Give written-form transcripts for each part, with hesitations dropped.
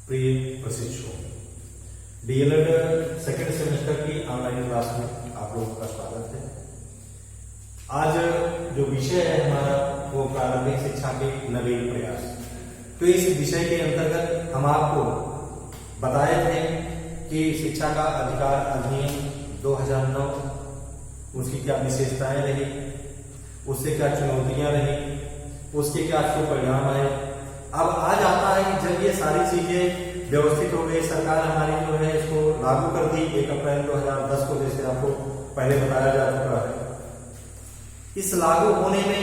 प्रिय प्रशिक्षुओं, DElEd second semester की ऑनलाइन क्लास में आप लोगों का स्वागत है। आज जो विषय है हमारा वो प्रारंभिक शिक्षा के नवीन प्रयास। तो इस विषय के अंतर्गत हम आपको बताए थे कि शिक्षा का अधिकार अधिनियम 2009 उसकी क्या विशेषताएं रही, उससे क्या चुनौतियां रही, उसके क्या परिणाम आए। अब आज आता है जब ये सारी चीजें व्यवस्थित हो गई, सरकार हमारी जो है इसको लागू कर दी 1 अप्रैल 2010 को, जैसे आपको पहले बताया जा चुका है। इस लागू होने में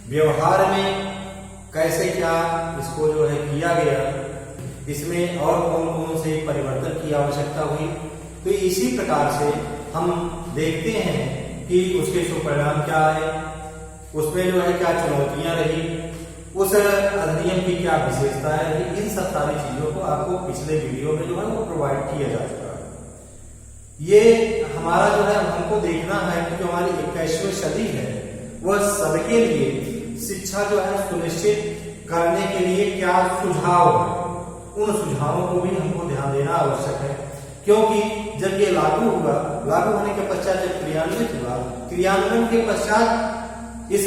व्यवहार में कैसे क्या इसको जो है किया गया, इसमें और कौन कौन से परिवर्तन की आवश्यकता हुई, तो इसी प्रकार से हम देखते हैं कि उसके सुपरिणाम क्या आए, उसमें जो है क्या चुनौतियां रही, उस अधिनियम की क्या विशेषताएं रही। इन सब सारी चीजों को आपको पिछले वीडियो में जो है वो प्रोवाइड किया जा चुका है। ये हमारा जो है हमको देखना है कि जो हमारी 21वीं सदी है वह सबके लिए शिक्षा जो है सुनिश्चित करने के लिए क्या सुझाव है, उन सुझावों को भी हमको ध्यान देना आवश्यक है। क्योंकि जब ये लागू हुआ, लागू होने के पश्चात जब क्रियान्वित हुआ, क्रियान्वयन के पश्चात इस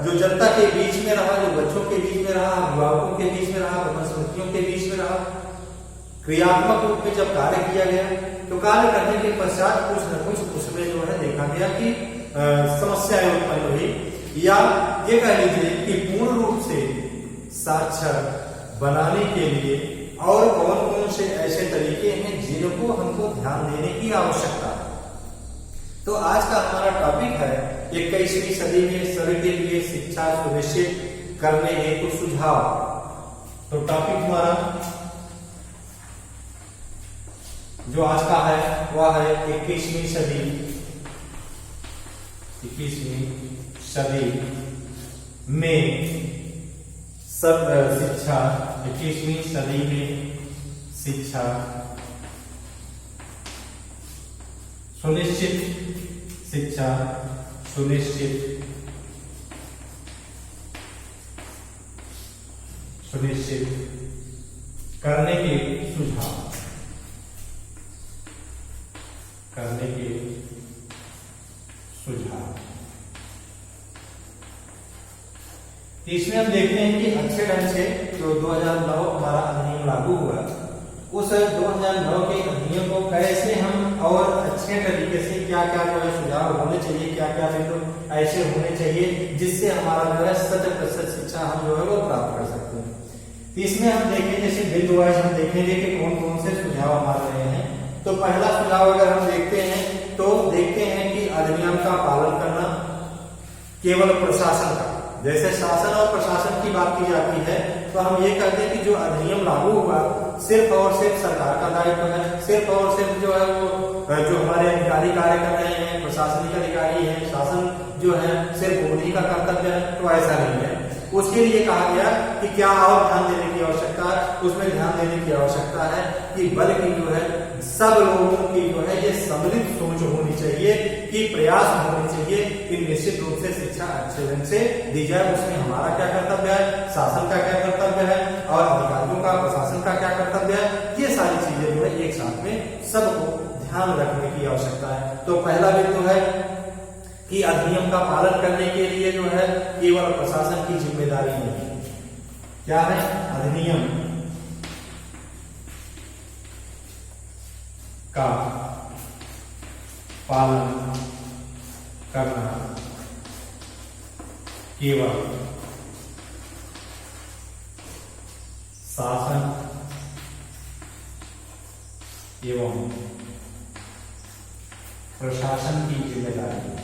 जो जनता के बीच में रहा, जो बच्चों के बीच में रहा, अभिभावकों के बीच में रहा, समितियों के बीच में रहा, क्रियात्मक रूप में जब कार्य किया गया तो कार्य करने के पश्चात कुछ न कुछ उसमें जो है देखा गया कि समस्याएं उत्पन्न हुई, या ये कह लीजिए कि पूर्ण रूप से साक्षर बनाने के लिए और कौन कौन से ऐसे तरीके हैं जिनको हमको ध्यान देने की आवश्यकता है। तो आज का हमारा टॉपिक है 21वीं सदी में सभी के लिए शिक्षा सुनिश्चित करने हेतु सुझाव। तो टॉपिक हमारा जो आज का है वह है 21वीं सदी, 21वीं सदी में सब शिक्षा, 21वीं सदी में शिक्षा सुनिश्चित, शिक्षा सुनिश्चित करने के सुझाव, करने के सुझाव। इसमें हम देखते हैं कि अच्छे ढंग से जो 2009 हमारा अधिनियम लागू हुआ, उस 2009 के अधिनियम को कैसे हम और अच्छे तरीके से क्या क्या जो है सुझाव होने चाहिए, क्या क्या बिंदु ऐसे होने चाहिए जिससे हमारा जो है 100% शिक्षा हम जो है वो प्राप्त कर सकते हैं। तो इसमें हम देखें, जैसे बिंदु वाइज हम देखेंगे कि कौन कौन से सुझाव हमारे रहे हैं। तो पहला सुझाव अगर हम देखते हैं तो देखते हैं कि अधिनियम का पालन करना केवल प्रशासन का, जैसे शासन और प्रशासन की बात की जाती है तो हम ये कहते हैं कि जो अधिनियम लागू हुआ सिर्फ और सिर्फ सरकार का दायित्व है, सिर्फ और सिर्फ जो है वो जो हमारे अधिकारी कार्य कर रहे हैं, प्रशासनिक अधिकारी हैं, शासन जो है सिर्फ उन्हीं का कर्तव्य है, तो ऐसा नहीं है। उसके लिए कहा गया कि क्या और ध्यान देने की आवश्यकता है, उसमें ध्यान देने की आवश्यकता है कि बल्कि जो है सब लोगों की जो है ये सम्मिलित सोच होनी चाहिए, कि प्रयास होने चाहिए कि निश्चित रूप से शिक्षा अच्छे ढंग से दी जाए। उसमें हमारा क्या कर्तव्य है, शासन का क्या कर्तव्य है और अधिकारियों का, प्रशासन का क्या कर्तव्य है, ये सारी चीजें जो है एक साथ में सबको ध्यान रखने की आवश्यकता है। तो पहला बिंदु है कि अधिनियम का पालन करने के लिए जो है केवल प्रशासन की जिम्मेदारी नहीं, क्या है, अधिनियम का पालन करना केवल शासन एवं प्रशासन की जिम्मेदारी है,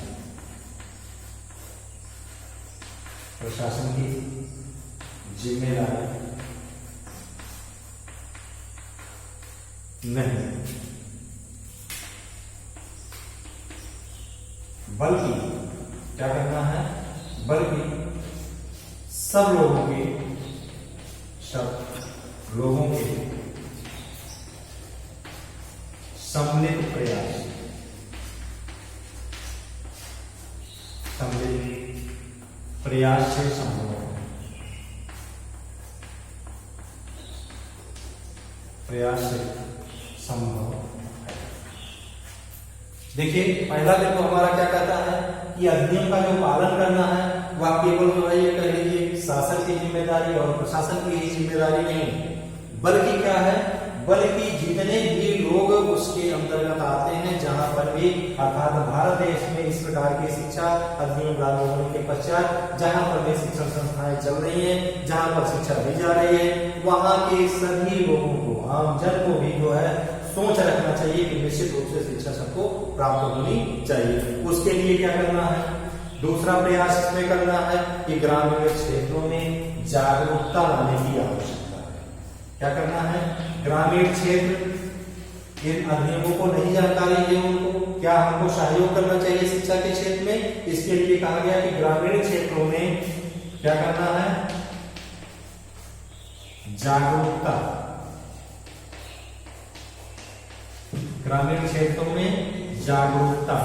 प्रशासन की जिम्मेदारी नहीं, बल्कि क्या करना है, बल्कि सब लोगों के सम्मिलित प्रयास, सम्मिलित प्रयास से संभव है। प्रयास से संभव है। देखिए पहला बिंदु हमारा क्या कहता है कि अधिनियम का जो पालन करना है वह केवल जो है ये कह लीजिए शासन की जिम्मेदारी और प्रशासन की ही जिम्मेदारी नहीं, बल्कि क्या है, बल्कि जितने भी लोग उसके अंतर्गत आते हैं, जहां पर भी अर्थात भारत देश में इस प्रकार की शिक्षा अधिनियम लागू होने के पश्चात जहां पर भी शिक्षण संस्थाएं चल रही हैं, जहां पर शिक्षा दी जा रही है, वहां के सभी लोगों को, आम जन को भी जो है सोच रखना चाहिए कि निश्चित रूप से शिक्षा सबको प्राप्त होनी चाहिए। उसके लिए क्या करना है, दूसरा प्रयास इसमें करना है कि ग्रामीण क्षेत्रों में जागरूकता लाने की आवश्यकता है। क्या करना है, ग्रामीण क्षेत्र इन अधिनियमों को नहीं जानकारी है उनको, क्या हमको सहयोग करना चाहिए शिक्षा के क्षेत्र में। इसके लिए कहा गया कि ग्रामीण क्षेत्रों में क्या करना है, जागरूकता, ग्रामीण क्षेत्रों में जागरूकता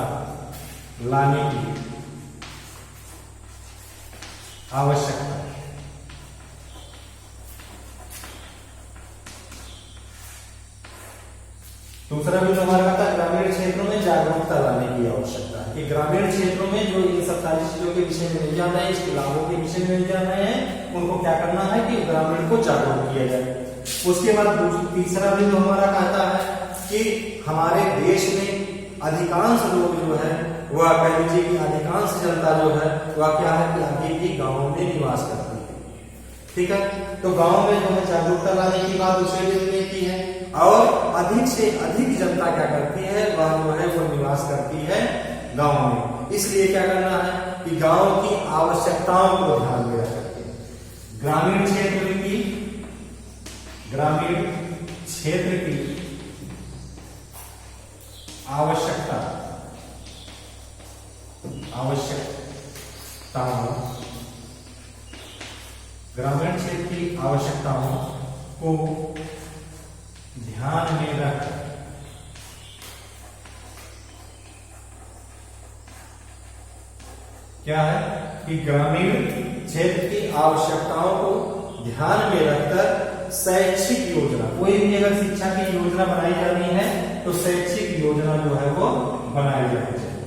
लाने की आवश्यकता। दूसरा भी हमारा था ग्रामीण क्षेत्रों में जागरूकता लाने की आवश्यकता है कि ग्रामीण क्षेत्रों में जो इन सब सारी चीजों के विषय में नहीं जाना है, इसके लाभों के विषय में नहीं जाना है, उनको क्या करना है कि ग्रामीण को जागरूक किया जाए। उसके बाद तीसरा भी हमारा कहता है कि हमारे देश में अधिकांश लोग जो है वह कह लीजिए कि अधिकांश जनता जो है वह क्या है कि अभी भी गाँव में निवास करती है। ठीक है, तो गाँव में जो है जागरूकता लाने की बात उसे भी की है, और अधिक से अधिक जनता क्या करती है, वह जो है वो निवास करती है गांव में। इसलिए क्या करना है कि गांव की आवश्यकताओं को ध्यान में रख करके ग्रामीण क्षेत्र की ग्रामीण क्षेत्र की आवश्यकताओं को ध्यान में रख क्या है कि ग्रामीण क्षेत्र की आवश्यकताओं को ध्यान में रखकर शैक्षिक योजना, कोई भी अगर शिक्षा की योजना बनाई जानी है तो शैक्षिक योजना जो है वो बनाई जानी चाहिए।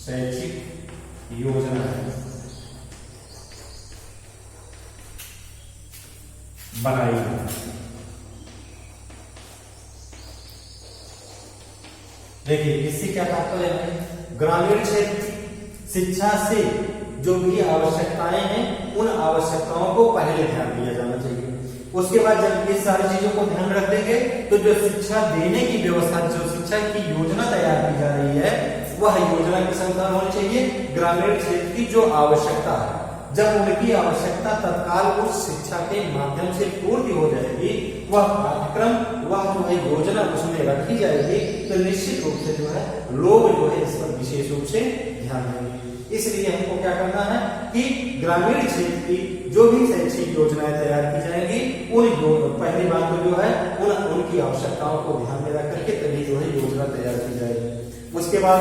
शैक्षिक योजना बनाई जाती। देखिए इससे क्या तात्पर्य है, ग्रामीण क्षेत्र शिक्षा से जो भी आवश्यकताएं हैं उन आवश्यकताओं को पहले ध्यान दिया जाना चाहिए। उसके बाद जब ये सारी चीजों को ध्यान रख देंगे तो जो शिक्षा देने की व्यवस्था, जो शिक्षा की योजना तैयार की जा रही है, वह योजना किस अनुसार होनी चाहिए, ग्रामीण क्षेत्र की जो आवश्यकता है, जब उनकी आवश्यकता तत्काल उस शिक्षा के माध्यम से पूर्ति हो जाएगी, वह पाठ्यक्रम, वह जो है योजना उसमें रखी जाएगी, तो निश्चित रूप से जो है लोग जो है इस पर विशेष रूप से ध्यान देंगे। इसलिए हमको क्या करना है कि ग्रामीण क्षेत्र की जो भी शैक्षिक योजनाएं तैयार की जाएंगी, पहली बात तो जो है उनकी आवश्यकताओं को ध्यान में रख करके तभी जो है योजना तैयार की जाएगी। उसके बाद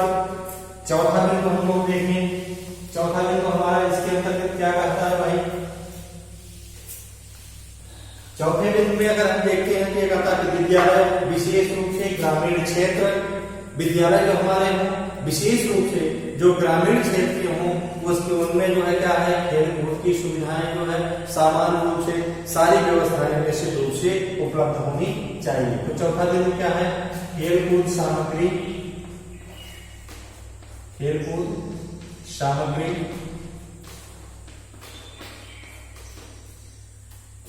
चौथा बिंदु हम लोग देखें। चौथा बिंदु हमारा इसके अंतर्गत क्या कहता है भाई, चौथे बिंदु में अगर हम देखते हैं कि कहता है कि विद्यालय विशेष रूप से ग्रामीण क्षेत्र, विद्यालय जो हमारे हों विशेष रूप से जो ग्रामीण क्षेत्र के हों, उसके उनमें जो है क्या है, खेल कूद की सुविधाएं जो है सामान्य रूप से सारी व्यवस्थाएं निश्चित रूप से उपलब्ध होनी चाहिए। तो चौथा बिंदु क्या है, खेल कूद सामग्री,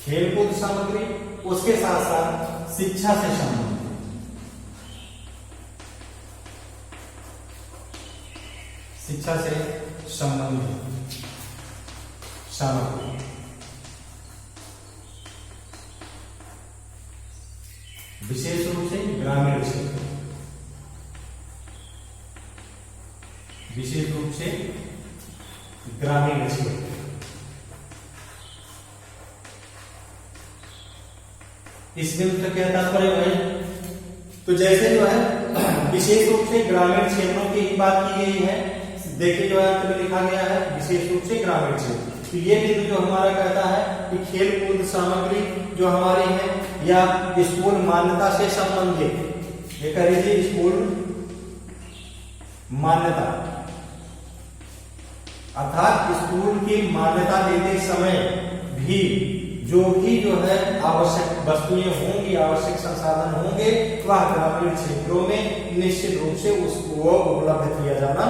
खेलकूद सामग्री, उसके साथ साथ शिक्षा से संबंधित सामग्री, विशेष रूप से ग्रामीण क्षेत्र, विशेष रूप से ग्रामीण क्षेत्र। इस बिंदु का क्या तात्पर्य है, तो जैसे जो है विशेष रूप से ग्रामीण क्षेत्रों की बात की गई है, देखिए जो अंत में लिखा गया है विशेष रूप से ग्रामीण क्षेत्र, तो ये बिंदु जो हमारा कहता है कि खेल कूद सामग्री जो हमारी है या स्कूल मान्यता से संबंधित, ये कह लीजिए स्कूल मान्यता, अर्थात स्कूल की मान्यता देते समय भी जो है आवश्यक वस्तुएं होंगी, आवश्यक संसाधन होंगे, वह ग्रामीण क्षेत्रों में निश्चित रूप से उसको उपलब्ध किया जाना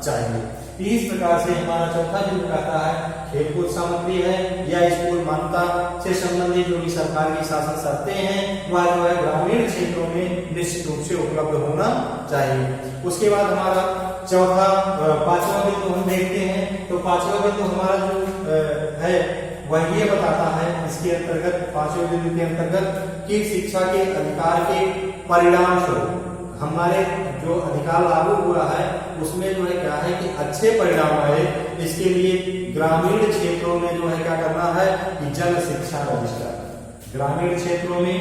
चाहिए। इस प्रकार से हमारा चौथा बिंदु कहता है खेलकूद सामग्री है या स्कूल मान्यता से संबंधित जो भी सरकार की शासन शर्तें हैं वह जो है ग्रामीण क्षेत्रों में निश्चित रूप से उपलब्ध होना चाहिए। उसके बाद हमारा चौथा पांचवा बिंदु हम देखते हैं, तो पांचवा बिंदु हमारा जो है वह ये बताता है इसके अंतर्गत, पांचवें बिंदु के अंतर्गत कि शिक्षा के अधिकार के परिणाम स्वरूप हमारे जो अधिकार लागू हुआ है उसमें जो है क्या है कि अच्छे परिणाम आए, इसके लिए ग्रामीण क्षेत्रों में जो है क्या करना है कि जन शिक्षा रजिस्टर, ग्रामीण क्षेत्रों में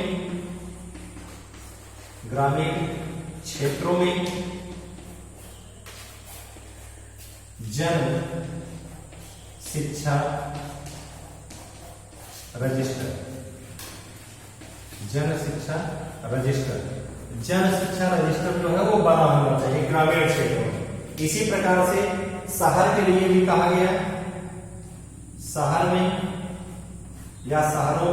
जन शिक्षा रजिस्टर, जन शिक्षा रजिस्टर जो है वो बना होना चाहिए ग्रामीण क्षेत्रों में। इसी प्रकार से शहर के लिए भी कहा गया, शहर में या शहरों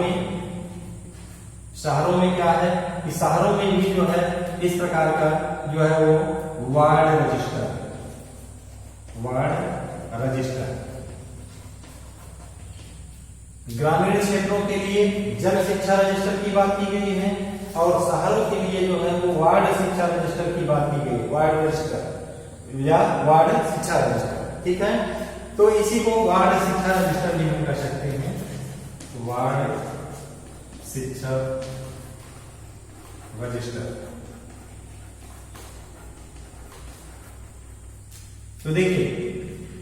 में क्या है कि शहरों में भी जो है इस प्रकार का जो है वो वार्ड रजिस्टर। ग्रामीण क्षेत्रों के लिए जन शिक्षा रजिस्टर की बात की गई है और शहरों के लिए जो है वो वार्ड शिक्षा रजिस्टर की बात की गई, वार्ड रजिस्टर या वार्ड शिक्षा रजिस्टर, ठीक है। तो इसी को वार्ड शिक्षा रजिस्टर भी हम कर सकते हैं, वार्ड शिक्षा रजिस्टर। तो देखिए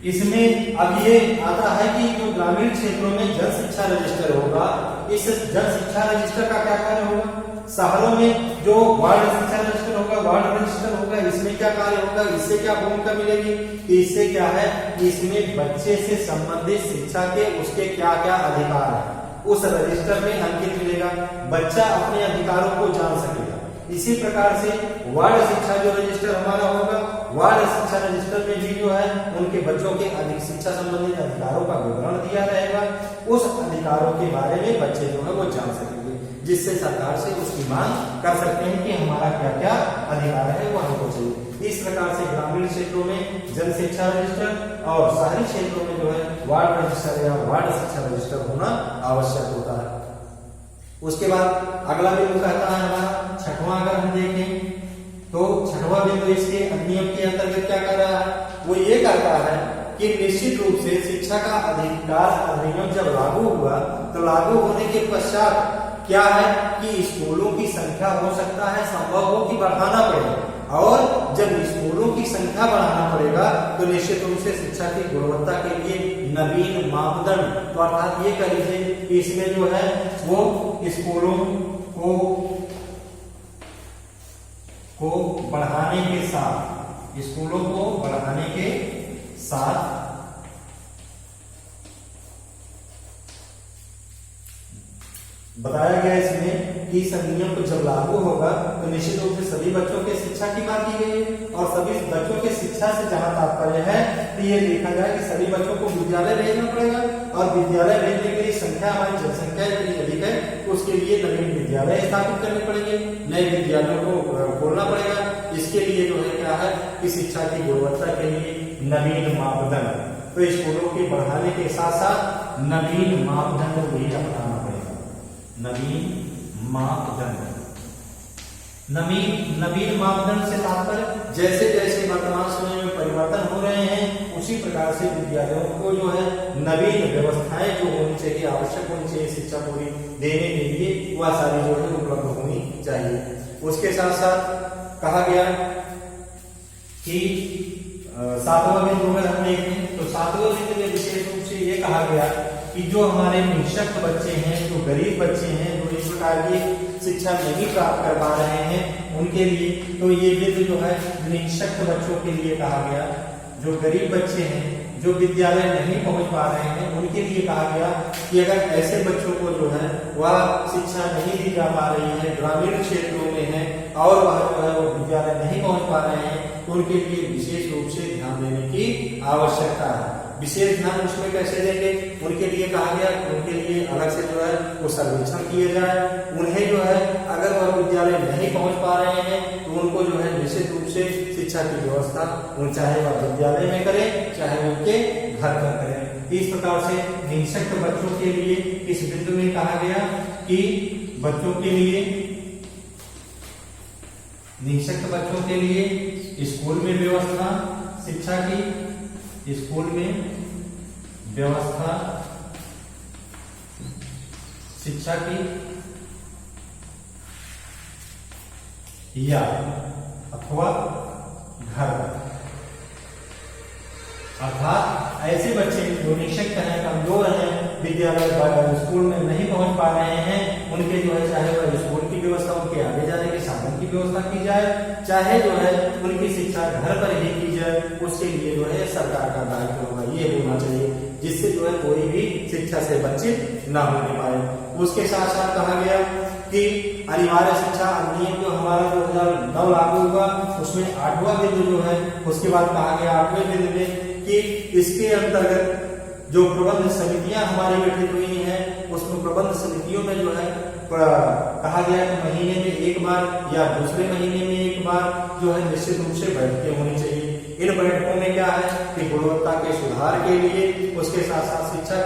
इसमें अब ये आता है कि जो ग्रामीण क्षेत्रों में जन शिक्षा रजिस्टर होगा, इस जन शिक्षा रजिस्टर का क्या कार्य होगा, शहरों में जो वार्ड शिक्षा रजिस्टर होगा, वार्ड रजिस्टर होगा, इसमें क्या कार्य होगा, इससे क्या भूमिका मिलेगी, इससे क्या है कि इसमें बच्चे से संबंधित शिक्षा के उसके क्या क्या अधिकार है उस रजिस्टर में अंकित मिलेगा, बच्चा अपने अधिकारों को जान सकेगा। इसी प्रकार से वार्ड शिक्षा जो रजिस्टर हमारा होगा, वार्ड शिक्षा रजिस्टर में भी जो है उनके बच्चों के अधिक शिक्षा संबंधित अधिकारों का विवरण दिया रहेगा, उस अधिकारों के बारे में बच्चे जो है वो जान सकेंगे, जिससे सरकार से उसकी मांग कर सकते हैं कि हमारा क्या क्या अधिकार है वो हमको चाहिए। इस प्रकार से ग्रामीण क्षेत्रों में जन शिक्षा रजिस्टर और शहरी क्षेत्रों में जो है वार्ड रजिस्टर या वार्ड शिक्षा रजिस्टर होना आवश्यक होता है। उसके बाद अगला बिंदु कहता है हमारा छठवां, अगर हम देखें तो छठवां बिंदु इसके अधिनियम के अंतर्गत क्या कर रहा है, वो ये कहता है कि निश्चित रूप से शिक्षा का अधिकार अधिनियम जब लागू हुआ तो लागू होने के पश्चात क्या है कि स्कूलों की संख्या हो सकता है संभव हो कि बढ़ाना पड़ेगा, और जब स्कूलों की संख्या बढ़ाना पड़ेगा तो निश्चित रूप से शिक्षा की गुणवत्ता के लिए नवीन मापदंड, तो अर्थात ये कह लीजिए कि इसमें जो है वो स्कूलों को बढ़ाने के साथ, स्कूलों को बढ़ाने के साथ बताया गया इसमें कि इस अधिनियम को जब लागू होगा तो निश्चित रूप से सभी बच्चों के शिक्षा की बात की गई है, और सभी बच्चों के शिक्षा से जहां तात्पर्य है तो ये देखा जाए कि सभी बच्चों को विद्यालय भेजना पड़ेगा, और विद्यालय भेजने के लिए संख्या हमारी जनसंख्या इतनी अधिक है, उसके लिए नवीन विद्यालय स्थापित करने पड़ेंगे, नए विद्यालयों को खोलना पड़ेगा। इसके लिए जो है क्या है कि शिक्षा की गुणवत्ता के लिए नवीन मापदंड, तो स्कूलों के बढ़ाने के साथ साथ नवीन मापदंड भी अपनाना पड़ेगा, नवीन मापदंड से तात्पर्य जैसे जैसे वर्तमान समय में परिवर्तन हो रहे हैं उसी प्रकार से विद्यालयों को जो है नवीन व्यवस्थाएं जो होनी चाहिए, आवश्यक होनी चाहिए शिक्षा पूरी देने के लिए, वह सारी जो है उपलब्ध होनी चाहिए। उसके साथ साथ कहा गया कि सातवां बिंदु अगर हम देखें तो सातवें बिंदु में विशेष रूप से ये कहा गया कि जो हमारे निःशक्त बच्चे हैं, जो गरीब बच्चे हैं, जो इस प्रकार की शिक्षा नहीं प्राप्त कर पा रहे हैं उनके लिए, तो ये बिंदु जो है निःशक्त बच्चों के लिए कहा गया, जो गरीब बच्चे हैं जो विद्यालय नहीं पहुंच पा रहे हैं उनके लिए कहा गया कि अगर ऐसे बच्चों को जो है वह शिक्षा नहीं दी जा पा रही है, ग्रामीण क्षेत्रों में है और वह जो है वो विद्यालय नहीं पहुंच पा रहे हैं, तो उनके लिए विशेष रूप से ध्यान देने की आवश्यकता है। विशेष ध्यान उसमें कैसे देंगे, उनके लिए कहा गया उनके लिए अलग से जो है वो सर्वेक्षण किए जाए। उन्हें जो है अगर वह विद्यालय नहीं पहुंच पा रहे हैं तो उनको जो है निश्चित रूप से शिक्षा की व्यवस्था चाहे वह विद्यालय में करें चाहे उनके घर पर करें। इस प्रकार से निःशक्त बच्चों के लिए इस बिंदु में कहा गया कि बच्चों के लिए, निःशक्त बच्चों के लिए स्कूल में व्यवस्था शिक्षा की, स्कूल में व्यवस्था शिक्षा की या अथवा घर, अर्थात ऐसे बच्चे जो निःशक्त हैं, कमजोर हैं, विद्यालय स्कूल में नहीं पहुंच पा रहे हैं, उनके जो है चाहे वह स्कूल की व्यवस्था, उनके आगे जाने के साधन की व्यवस्था की जाए, चाहे जो है उनकी शिक्षा घर पर ही की जाए, उसके लिए जो है सरकार का दायित्व होगा, ये होना चाहिए, जिससे जो है कोई भी शिक्षा से वंचित ना होने पाए। उसके साथ साथ कहा गया कि अनिवार्य शिक्षा अधिनियम जो हमारा 2009 लागू हुआ, उसमें 8वां बिंदु जो है, उसके बाद कहा गया 8वें बिंदु में कि इसके अंतर्गत जो प्रबंध समितियां हमारी गठित हुई हैं, उसमें प्रबंध समितियों में जो है कहा गया कि महीने में एक बार या दूसरे महीने में एक बार जो है निश्चित रूप से बैठकें होनी चाहिए। इन बैठकों में क्या है कि गुणवत्ता के सुधार के लिए, उसके साथ साथ शिक्षा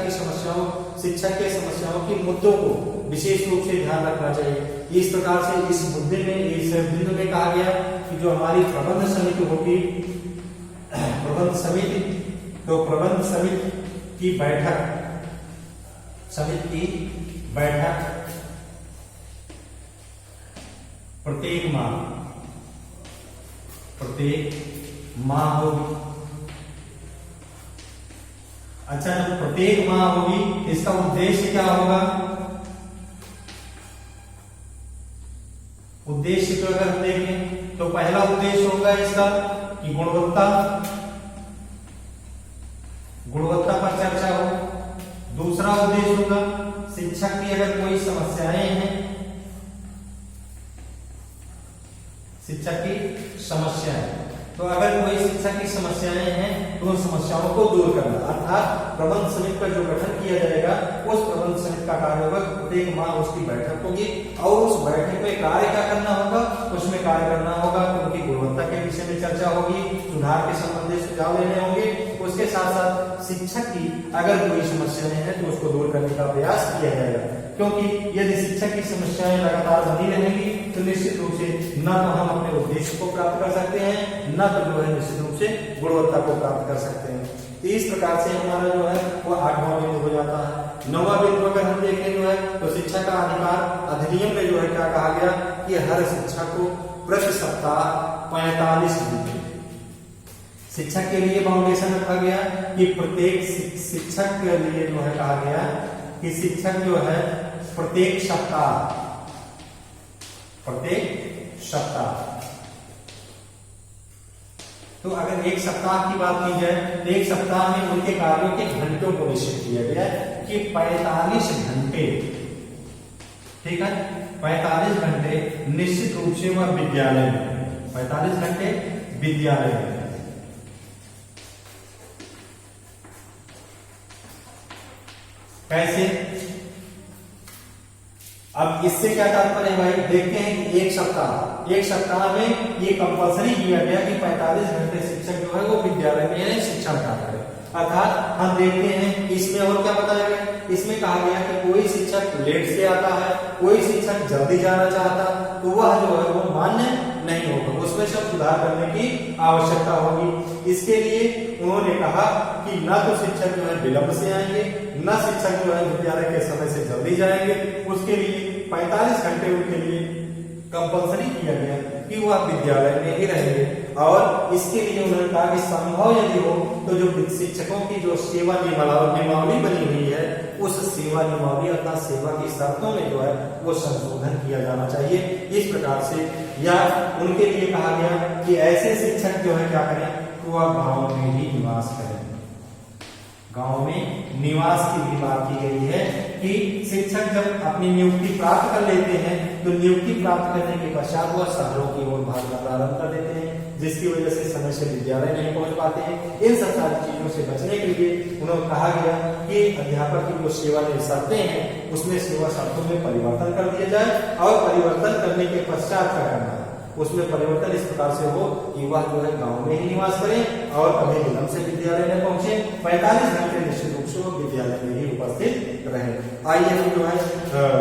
के समस्याओं के मुद्दों को विशेष रूप से ध्यान रखना चाहिए। इस प्रकार से इस मुद्दे में, इस बिंदु में कहा गया कि जो हमारी प्रबंध समिति होगी, प्रबंध समिति, तो प्रबंध समिति की बैठक प्रत्येक माह होगी। अच्छा, जब प्रत्येक माह होगी, इसका उद्देश्य क्या होगा? उद्देश्य को अगर देखें तो पहला उद्देश्य होगा इसका कि गुणवत्ता पर चर्चा हो। दूसरा उद्देश्य होगा शिक्षक की अगर कोई समस्याएं हैं, शिक्षक की समस्याएं, तो अगर कोई शिक्षक की समस्याएं हैं तो उन समस्याओं को दूर करना, अर्थात प्रबंध समिति का जो गठन किया जाएगा, उस प्रबंध समिति का कार्य होगा प्रत्येक माह उसकी बैठक होगी और उस बैठक में कार्य क्या करना होगा, उसमें कार्य करना होगा कि उनकी गुणवत्ता के विषय में चर्चा होगी, सुधार के संबंधित सुझाव लेने होंगे। उसके साथ साथ शिक्षक की अगर कोई समस्याएं हैं तो उसको दूर करने का प्रयास किया जाएगा, क्योंकि यदि शिक्षक की समस्याएं लगातार बनी रहेंगी तो निश्चित रूप से न तो हम अपने उद्देश्य को प्राप्त कर सकते हैं, न तो जो है निश्चित रूप से गुणवत्ता को प्राप्त कर सकते हैं। तो इस प्रकार से हमारा जो है वो 8वां बिंदु हो जाता है। 9वां बिंदु अगर हम देखें जो है तो शिक्षा का अधिकार अधिनियम में जो है क्या कहा गया कि हर शिक्षक को प्रति सप्ताह 45 घंटे शिक्षा के लिए बाउंडेशन रखा गया कि प्रत्येक शिक्षक के लिए जो है कहा गया कि शिक्षक जो है प्रत्येक सप्ताह, तो अगर एक सप्ताह की बात की जाए तो एक सप्ताह में उनके कार्यों के घंटों को निश्चित किया गया कि 45 घंटे, ठीक है, 45 घंटे निश्चित रूप से वह विद्यालय में, 45 घंटे विद्यालय में। कैसे? अब इससे क्या तात्पर्य है भाई, देखते हैं कि एक सप्ताह में ये कंपलसरी किया गया कि 45 घंटे शिक्षक जो है वो विद्यालय में शिक्षण कार्य करे। अर्थात हम देखते हैं इसमें और क्या बताया गया, इसमें कहा गया कि कोई शिक्षक लेट से आता है, कोई शिक्षक जल्दी जाना चाहता, तो वह जो है वो मान्य नहीं होगा, उसमें सब सुधार करने की आवश्यकता होगी। इसके लिए उन्होंने कहा कि न तो शिक्षक जो है विलंब से आएंगे, न शिक्षक जो है विद्यालय के समय से जल्दी जाएंगे, उसके लिए 45 घंटे उनके लिए कंपलसरी किया गया कि वह विद्यालय में ही रहेंगे। और इसके लिए उन्होंने कहा कि संभव यदि हो तो जो शिक्षकों की जो सेवा नियमावली बनी हुई है, उस सेवा नियमावली अर्थात सेवा की शर्तों में जो है वो संशोधन किया जाना चाहिए। इस प्रकार से या उनके लिए कहा गया कि ऐसे शिक्षक जो है क्या करें, तो वह गाँव में ही निवास करें, गांव में निवास की भी बात की गई है कि शिक्षक जब अपनी नियुक्ति प्राप्त कर लेते हैं तो नियुक्ति प्राप्त करने के पश्चात वह शहरों की ओर भागना प्रारंभ कर देते हैं, जिसकी वजह से समय से विद्यालय नहीं पहुंच पाते हैं। इन सब सारी चीजों से बचने के लिए उन्होंने कहा गया कि अध्यापक की जो सेवा शर्तें हैं उसमें सेवा शर्तों में परिवर्तन कर दिया जाए और परिवर्तन करने के पश्चात क्या करना है, उसमें परिवर्तन इस प्रकार से हो कि वह जो है गांव में ही निवास करें और कभी विलंब से विद्यालय में पहुंचे, 45 घंटे निश्चित रूप से वो विद्यालय में ही उपस्थित रहे। आइए हम जो है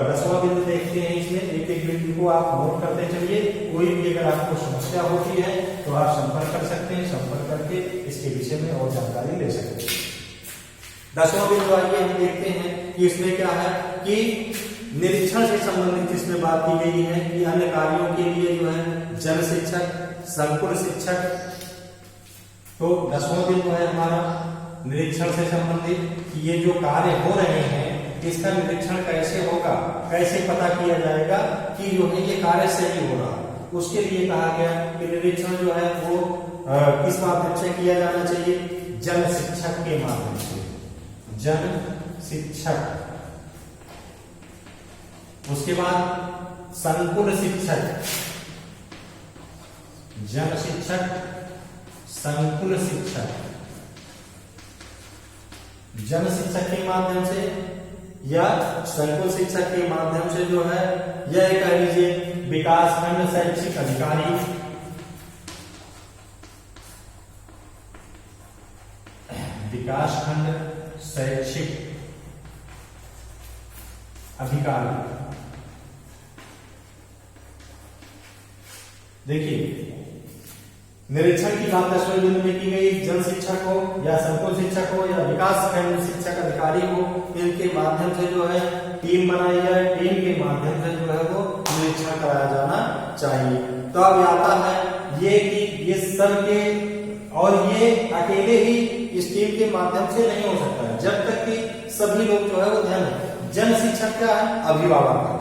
10वां बिंदु देखते हैं। इसमें एक एक बिंदु को आप नोट करते चलिए। कोई भी अगर आपको समस्या होती है तो आप संपर्क कर सकते हैं, संपर्क करके इसके विषय में और जानकारी ले सकते हैं। 10वां बिंदु आइए हम देखते हैं कि इसमें क्या है कि निरीक्षण से संबंधित इसमें बात की गई है कि अन्य कार्यों के लिए जो है जन शिक्षक, संकुल शिक्षक। तो 10वां बिंदु है हमारा निरीक्षण से संबंधित कि ये जो कार्य हो रहे हैं इसका निरीक्षण कैसे होगा, कैसे पता किया जाएगा कि जो है ये कार्य सही हो रहा है। उसके लिए कहा गया कि निरीक्षण जो है वो किस माध्यम से किया जाना चाहिए, जन शिक्षक के माध्यम से, जन शिक्षक। उसके बाद संकुल शिक्षक, जन शिक्षक, संकुल शिक्षक, जन शिक्षक के माध्यम से या संकुल शिक्षक के माध्यम से जो है यह कह लीजिए विकासखंड शैक्षिक अधिकारी, विकासखंड शैक्षिक अधिकारी। देखिए निरीक्षण की बात 10वें बिंदु में की गई, जन शिक्षक हो या संकुल शिक्षक हो या विकासखंड शिक्षक अधिकारी हो, इनके माध्यम से जो है टीम बनाई जाए, टीम के माध्यम से जो है वो निरीक्षण कराया जाना चाहिए। तो अब आता है ये कि ये सब के और ये अकेले ही इस टीम के माध्यम से नहीं हो सकता है जब तक कि सभी लोग जो है वो ध्यान है। जन शिक्षक क्या है, अभिभावक है,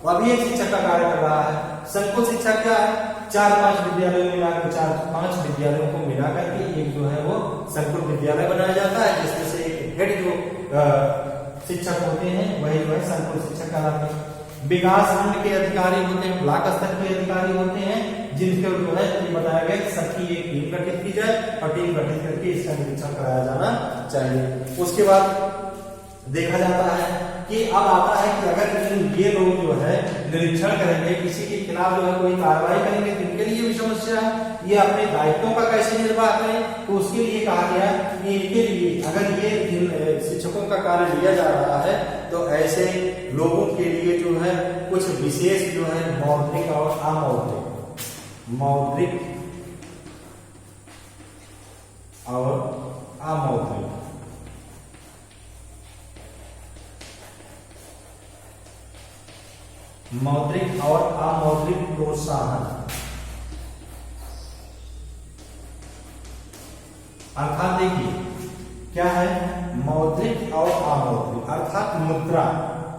अभी एक शिक्षक का कार्य कर रहा है। संकुल शिक्षक क्या है, 4-5 विद्यालयों में मिलाकर 4-5 विद्यालयों को मिला करके एक जो है वो संकुल विद्यालय बनाया जाता है, जिसमें से एक हेड जो शिक्षक होते हैं वही जो है संकुल शिक्षक कहलाते हैं। विकास खंड के अधिकारी होते हैं, ब्लॉक स्तर के अधिकारी होते हैं, जिनके जो है ये बताया गया सबकी एक टीम गठित की जाए और टीम गठित करके इसका निरीक्षण कराया जाना चाहिए। उसके बाद देखा जाता है कि अब आता है कि अगर ये लोग जो है निरीक्षण करेंगे, किसी के खिलाफ जो है कोई कार्रवाई करेंगे तो इनके लिए भी समस्या है, ये अपने दायित्वों का कैसे निर्वाह करें। तो उसके लिए कहा गया कि इनके लिए अगर ये शिक्षकों का कार्य लिया जा रहा है तो ऐसे लोगों के लिए जो है कुछ विशेष जो है मौद्रिक और अमौद्रिक, मौद्रिक और अमौद्रिक मौद्रिक और अमौद्रिक प्रोत्साहन, अर्थात देखिए क्या है मौद्रिक और अमौद्रिक, अर्थात मुद्रा,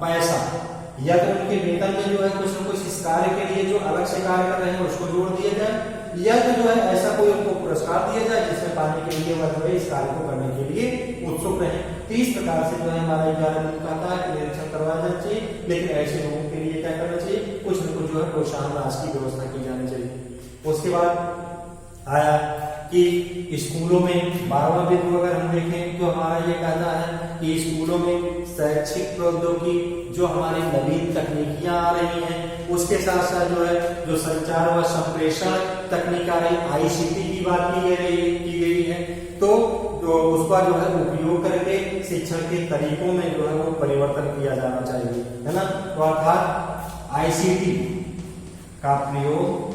पैसा, या तो उनके वेतन में जो है कुछ न कुछ इस कार्य के लिए जो अलग से कार्य कर रहे हैं उसको जोड़ दिया जाए, या तो जो है ऐसा कोई उनको पुरस्कार दिया जाए जिसमें पाने के लिए वह जो है इस कार्य को करने के लिए उत्सुक रहे। तो इस प्रकार से जो है हमारा 11 दिन कहता है कि निरीक्षण करवाया जाना चाहिए, लेकिन ऐसे लोगों के लिए क्या करना चाहिए, कुछ न कुछ जो है प्रोत्साहन राशि की व्यवस्था की जानी चाहिए। उसके बाद आया कि स्कूलों में 12वां बिंदु अगर हम देखें तो हमारा ये कहता है कि स्कूलों में शैक्षिक प्रौद्योगिकी जो हमारी नवीन तकनीकियां आ रही हैं, उसके साथ साथ जो है जो संचार व संप्रेषण तकनीक आ रही, ICT की बात की गई है, तो उसका जो है उपयोग करके शिक्षण के तरीकों में जो है वो परिवर्तन किया जाना चाहिए, है ना। तो अर्थात ICT का प्रयोग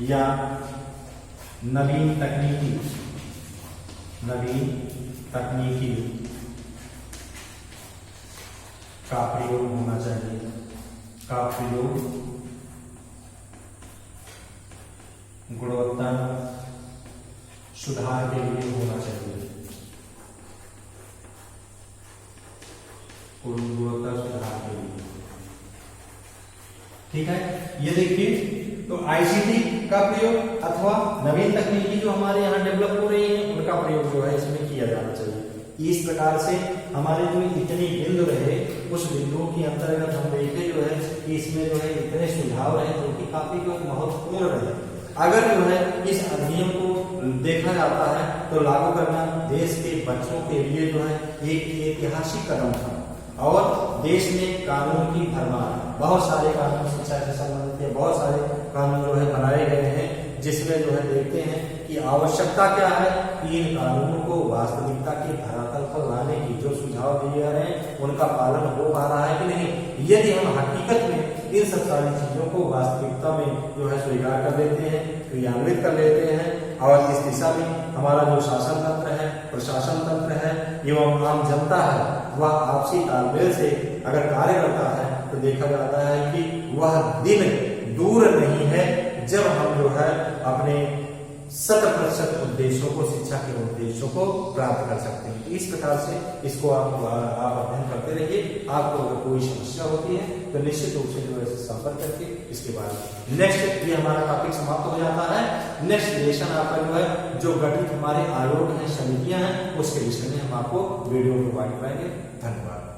या नवीन तकनीकी का प्रयोग होना चाहिए, का प्रयोग गुणवत्ता सुधार के लिए होना चाहिए, गुणवत्ता सुधार के लिए। ठीक है, ये देखिए तो आईसीटी का प्रयोग अथवा नवीन तकनीकी जो हमारे यहाँ डेवलप हो रही है उनका प्रयोग जो है इसमें किया जाना चाहिए। इस प्रकार से हमारे जो इतने बिंदु रहे उस बिंदुओं के अंतर्गत हम देखे जो है कि इसमें जो है इतने सुझाव रहे जो कि काफी महत्वपूर्ण रहे। अगर जो है इस अधिनियम को देखा जाता है तो लागू करना देश के बच्चों के लिए जो है एक ऐतिहासिक कदम था और देश में कानून की भरमार, बहुत सारे कानून शिक्षा से संबंधित बहुत सारे कानून जो है बनाए गए हैं, जिसमें जो है देखते हैं कि आवश्यकता क्या है कि इन कानूनों को वास्तविकता के धरातल पर लाने की जो सुझाव दिए जा रहे हैं उनका पालन हो पा रहा है कि नहीं। यदि हम हकीकत में इन सब सारी चीजों को वास्तविकता में जो है स्वीकार कर लेते हैं, क्रियान्वित कर लेते हैं और इस दिशा में हमारा जो शासन तंत्र है, प्रशासन तंत्र है एवं आम जनता है वह आपसी तालमेल से अगर कार्य करता है तो देखा जाता है कि वह दिन दूर नहीं है जब हम जो है अपने 100% उद्देश्यों को, शिक्षा के उद्देश्यों को प्राप्त कर सकते हैं। इस प्रकार से इसको आप अध्ययन करते रहिए। आपको अगर कोई समस्या होती है तो निश्चित रूप से जो है संपर्क करके इसके बाद नेक्स्ट ये हमारा टॉपिक समाप्त हो जाता है। नेक्स्ट लेसन आपका जो है जो गठित हमारे आयोग हैं, समितियां हैं, उसके विषय में हम आपको वीडियो प्रोवाइड कराएंगे। धन्यवाद।